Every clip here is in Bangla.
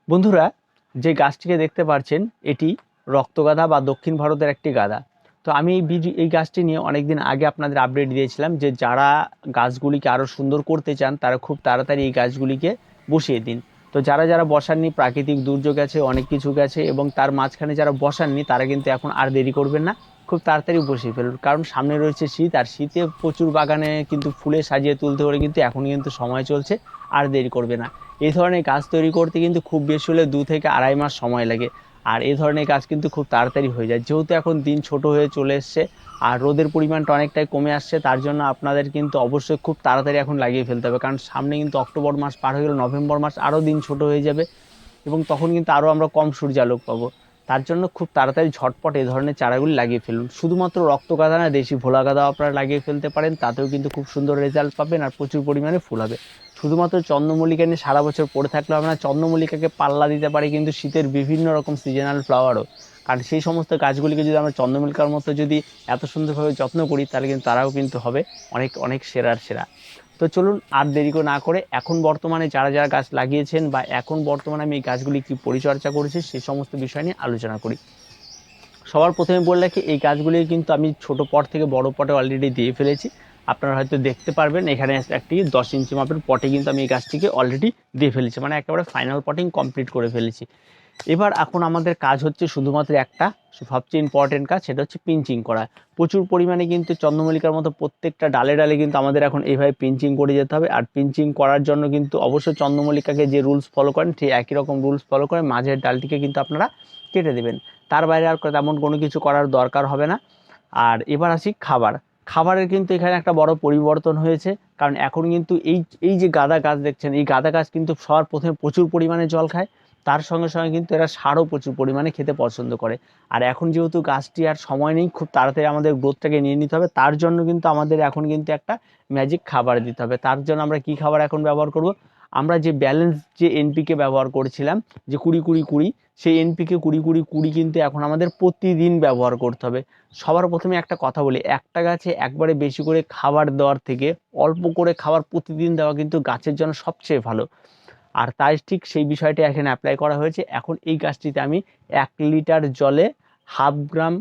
বন্ধুরা, যে গাছটিকে দেখতে পাচ্ছেন এটি রক্তগাঁদা বা দক্ষিণ ভারতের একটি গাঁদা। তো আমি এই গাছটি নিয়ে অনেকদিন আগে আপনাদের আপডেট দিয়েছিলাম যে যারা গাছগুলিকে আরও সুন্দর করতে চান তারা খুব তাড়াতাড়ি এই গাছগুলিকে বসিয়ে দিন। তো যারা যারা বসাননি, প্রাকৃতিক দুর্যোগ আছে, অনেক কিছু গেছে, এবং তার মাঝখানে যারা বসাননি তারা কিন্তু এখন আর দেরি করবেন না, খুব তাড়াতাড়ি বসিয়ে ফেলুন। কারণ সামনে রয়েছে শীত, আর শীতে প্রচুর বাগানে কিন্তু ফুলে সাজিয়ে তুলতে হলে কিন্তু এখন কিন্তু সময় চলছে, আর দেরি করবে না। এই ধরনের গাছ তৈরি করতে কিন্তু খুব বেশি হলে 2 থেকে আড়াই মাস সময় লাগে। আর এই ধরনের গাছ কিন্তু খুব তাড়াতাড়ি হয়ে যায়, যেহেতু এখন দিন ছোট হয়ে চলে এসছে আর রোদের পরিমাণটা অনেকটাই কমে আসছে। তার জন্য আপনাদের কিন্তু অবশ্যই খুব তাড়াতাড়ি এখন লাগিয়ে ফেলতে হবে, কারণ সামনে কিন্তু অক্টোবর মাস পার হয়ে গেলে নভেম্বর মাস আরও দিন ছোট হয়ে যাবে, এবং তখন কিন্তু আরও আমরা কম সূর্যালোক পাবো। তার জন্য খুব তাড়াতাড়ি ঝটপট এই ধরনের চারাগুলি লাগিয়ে ফেলুন। শুধুমাত্র রক্তগাঁদা না, দেশি ভোলা গাঁদাও আপনারা লাগিয়ে ফেলতে পারেন, তাতেও কিন্তু খুব সুন্দর রেজাল্ট পাবেন আর প্রচুর পরিমাণে ফুল হবে। শুধুমাত্র চন্দ্রমল্লিকা নিয়ে সারা বছর পড়ে থাকলে হবে না, চন্দ্রমল্লিকাকে পাল্লা দিতে পারে কিন্তু শীতের বিভিন্ন রকম সিজনাল ফ্লাওয়ারও। কারণ সেই সমস্ত গাছগুলিকে যদি আমরা চন্দ্রমল্লিকার মতো যদি এত সুন্দরভাবে যত্ন করি, তাহলে কিন্তু তারাও কিন্তু হবে অনেক অনেক সেরার সেরা। তো চলুন আর দেরি না করে এখন বর্তমানে যারা যারা গাছ লাগিয়েছেন বা এখন বর্তমানে আমি এই গাছগুলি কি পরিচর্যা করেছি সেই সমস্ত বিষয় নিয়ে আলোচনা করি। সবার প্রথমে বললে কি, এই গাছগুলি কিন্তু আমি ছোট পট থেকে বড় পটে অলরেডি দিয়ে ফেলেছি। আপনারা হয়তো দেখতে পারবেন এখানে একটি 10 ইঞ্চি মাপের পটে কিন্তু আমি এই গাছটিকে অলরেডি দিয়ে ফেলেছি, মানে একেবারে ফাইনাল পটিং কমপ্লিট করে ফেলেছি। এবার এখন আমাদের কাজ হচ্ছে শুধুমাত্র একটা, সবচেয়ে ইম্পর্টেন্ট কাজ, সেটা হচ্ছে পিঞ্চিং করা। প্রচুর পরিমাণে কিন্তু চন্দ্রমল্লিকার মতো প্রত্যেকটা ডালে ডালে কিন্তু আমাদের এখন এইভাবে পিঞ্চিং করে যেতে হবে। আর পিঞ্চিং করার জন্য কিন্তু অবশ্যই চন্দ্রমল্লিকাকে যে রুলস ফলো করেন ঠিক একই রকম রুলস ফলো করে মাঝের ডালটিকে কিন্তু আপনারা কেটে দেবেন। তার বাইরে আর তেমন কোনো কিছু করার দরকার হবে না। আর এবার আসি খাবারের কিন্তু এখানে একটা বড় পরিবর্তন হয়েছে, কারণ এখন কিন্তু এই এই যে গাঁদা গাছ দেখছেন, এই গাঁদা গাছ কিন্তু সবার প্রথমে প্রচুর পরিমাণে জল খায়, তার সঙ্গে সঙ্গে কিন্তু এরা সারও প্রচুর পরিমাণে খেতে পছন্দ করে। আর এখন যেহেতু গাছটি আর সময় নেই, খুব তাড়াতাড়ি আমাদের গ্রোথটাকে নিয়ে নিতে হবে, তার জন্য কিন্তু আমাদের এখন কিন্তু একটা ম্যাজিক খাবার দিতে হবে। তার জন্য আমরা কি খাবার এখন ব্যবহার করব? আমরা যে ব্যালেন্স যে এনপিকে ব্যবহার করেছিলাম, যে 20-20-20, সেই এনপিকে 20-20-20 কিন্তু এখন আমাদের প্রতিদিন ব্যবহার করতে হবে। সবার প্রথমে একটা কথা বলি, একটা গাছে একবারে বেশি করে খাবার দেওয়ার থেকে অল্প করে খাবার প্রতিদিন দেওয়া কিন্তু গাছের জন্য সবচেয়ে ভালো। আর তাই ঠিক সেই বিষয়টা এখানে অ্যাপ্লাই করা হয়েছে। এখন এই গাছটিতে আমি 1 লিটার জলে 1/2 গ্রাম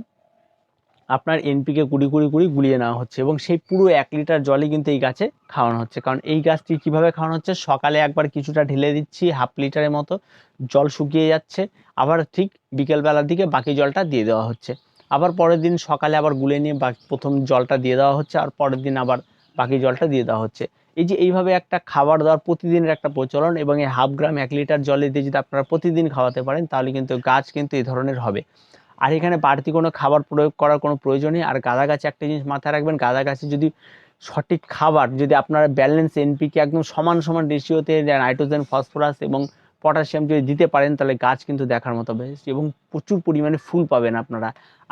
আপনার এনপিকে 20-20-20 গুলিয়ে নেওয়া হচ্ছে, এবং সেই পুরো 1 লিটার জলে কিন্তু এই গাছে খাওয়ানো হচ্ছে। কারণ এই গাছটি কীভাবে খাওয়ানো হচ্ছে, সকালে একবার কিছুটা ঢেলে দিচ্ছি 1/2 লিটারের মতো, জল শুকিয়ে যাচ্ছে, আবার ঠিক বিকেলবেলার দিকে বাকি জলটা দিয়ে দেওয়া হচ্ছে, আবার পরের দিন সকালে আবার গুলে নিয়ে প্রথম জলটা দিয়ে দেওয়া হচ্ছে, আর পরের দিন আবার বাকি জলটা দিয়ে দেওয়া হচ্ছে। এই যে এইভাবে একটা খাবার দেওয়ার প্রতিদিনের একটা প্রচলন, এবং এই 1/2 গ্রাম 1 লিটার জলে দিয়ে যদি আপনারা প্রতিদিন খাওয়াতে পারেন, তাহলে কিন্তু গাছ কিন্তু এই ধরনের হবে। আর এখানে বাড়তি কোনো খাবার প্রয়োগ করার কোনো প্রয়োজন নেই। আর গাঁদা গাছে একটা জিনিস মাথায় রাখবেন, গাঁদা গাছে যদি সঠিক খাবার যদি আপনারা ব্যালেন্স এনপিকে একদম সমান সমান রেশিওতে নাইট্রোজেন, ফসফরাস এবং পটাশিয়াম যদি দিতে পারেন, তাহলে গাছ কিন্তু দেখার মতো হবে এবং প্রচুর পরিমাণে ফুল পাবেন আপনারা।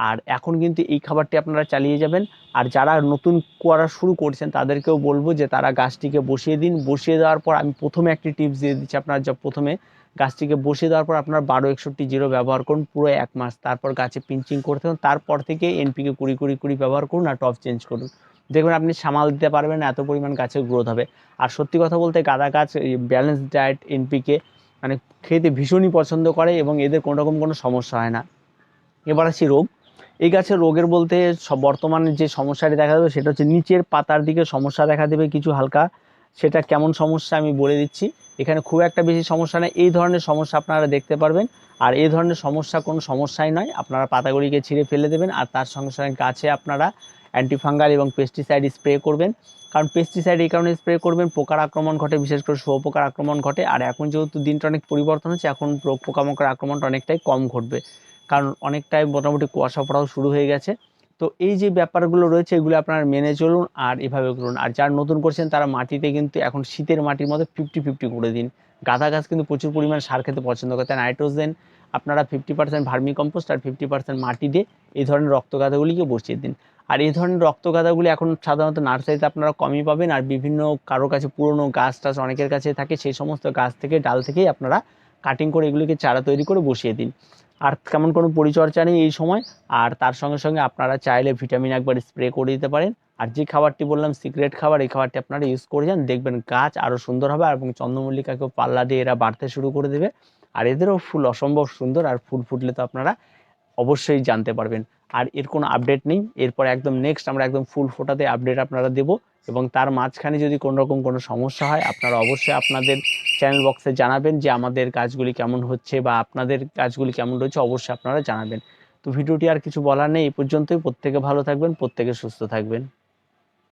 আর এখন কিন্তু এই খাবারটি আপনারা চালিয়ে যাবেন। আর যারা নতুন করা শুরু করছেন তাদেরকেও বলবো যে তারা গাছটিকে বসিয়ে দিন। বসিয়ে দেওয়ার পর আমি প্রথমে একটি টিপস দিয়ে দিচ্ছি, আপনারা প্রথমে গাছটিকে বসিয়ে দেওয়ার পর আপনার 12-61-0 ব্যবহার করুন পুরো 1 মাস, তারপর গাছে পিঞ্চিং করতে হবে, তারপর থেকে এনপিকে 20-20-20 ব্যবহার করুন আর টপ চেঞ্জ করুন। দেখবেন আপনি সামাল দিতে পারবেন, এত পরিমাণ গাছের গ্রোথ হবে। আর সত্যি কথা বলতে গাঁদা গাছ ব্যালেন্স ডায়েট এনপিকে মানে খেতে ভীষণই পছন্দ করে, এবং এদের কোনো রকম কোনো সমস্যা হয় না। এবার আসি রোগ। এই গাছের রোগের বলতে বর্তমানে যে সমস্যাটি দেখা দেবে সেটা হচ্ছে নিচের পাতার দিকে সমস্যা দেখা দেবে কিছু হালকা। সেটা কেমন সমস্যা আমি বলে দিচ্ছি, এখানে খুব একটা বেশি সমস্যা নেই, এই ধরনের সমস্যা আপনারা দেখতে পারবেন। আর এই ধরনের সমস্যা কোনো সমস্যাই নয়, আপনারা পাতাগুলিকে ছিঁড়ে ফেলে দেবেন, আর তার সঙ্গে সঙ্গে গাছে আপনারা অ্যান্টিফাঙ্গাল এবং পেস্টিসাইড স্প্রে করবেন। কারণ পেস্টিসাইড এই কারণে স্প্রে করবেন, পোকার আক্রমণ ঘটে, বিশেষ করে শুঁয়োপোকার আক্রমণ ঘটে। আর এখন যেহেতু দিনটা অনেক পরিবর্তন হচ্ছে, এখন পোকামাকড়ের আক্রমণটা অনেকটাই কম ঘটবে, কারণ অনেকটাই মোটামুটি কুয়াশা পড়াও শুরু হয়ে গেছে। তো এই যে ব্যাপারগুলো রয়েছে এগুলো আপনারা মেনে চলুন আর এভাবে করুন। আর যারা নতুন করছেন তারা মাটিতে কিন্তু এখন শীতের মাটির মধ্যে 50-50 করে দিন। গাঁদা গাছ কিন্তু প্রচুর পরিমাণ সার খেতে পছন্দ করে, তাই নাইট্রোজেন আপনারা 50% ভার্মি কম্পোস্ট আর 50% মাটি দিয়ে এই ধরনের রক্তগাঁদাগুলিকে বসিয়ে দিন। আর এই ধরনের রক্তগাঁদাগুলি এখন সাধারণত নার্সারিতে আপনারা কমই পাবেন, আর বিভিন্ন কারো কাছে পুরনো গাছ টাছ অনেকের কাছে থাকে, সেই সমস্ত গাছ থেকে ডাল থেকেই আপনারা কাটিং করে এগুলিকে চারা তৈরি করে বসিয়ে দিন। আর তেমন কোনো পরিচর্যা নেই এই সময়। আর তার সঙ্গে সঙ্গে আপনারা চাইলে ভিটামিন একবার স্প্রে করে দিতে পারেন, আর যে খাবারটি বললাম সিক্রেট খাবার, এই খাবারটি আপনারা ইউজ করে যান, দেখবেন গাছ আরও সুন্দর হবে এবং চন্দ্রমল্লিকাকেও পাল্লা দিয়ে এরা বাড়তে শুরু করে দেবে। আর এদেরও ফুল অসম্ভব সুন্দর, আর ফুল ফুটলে তো আপনারা অবশ্যই জানতে পারবেন। আর এর কোনো আপডেট নেই, এরপর একদম নেক্সট আমরা একদম ফুল ফোটাতে আপডেট আপনারা দেবো, এবং তার মাঝখানে যদি কোনো রকম কোনো সমস্যা হয় আপনারা অবশ্যই আপনাদের চ্যানেল বক্সে জানাবেন যে আমাদের কাজগুলি কেমন হচ্ছে বা আপনাদের কাজগুলি কেমন রয়েছে, অবশ্যই আপনারা জানাবেন। তো ভিডিওটি আর কিছু বলার নেই, এই পর্যন্তই। প্রত্যেকে ভালো থাকবেন, প্রত্যেকে সুস্থ থাকবেন।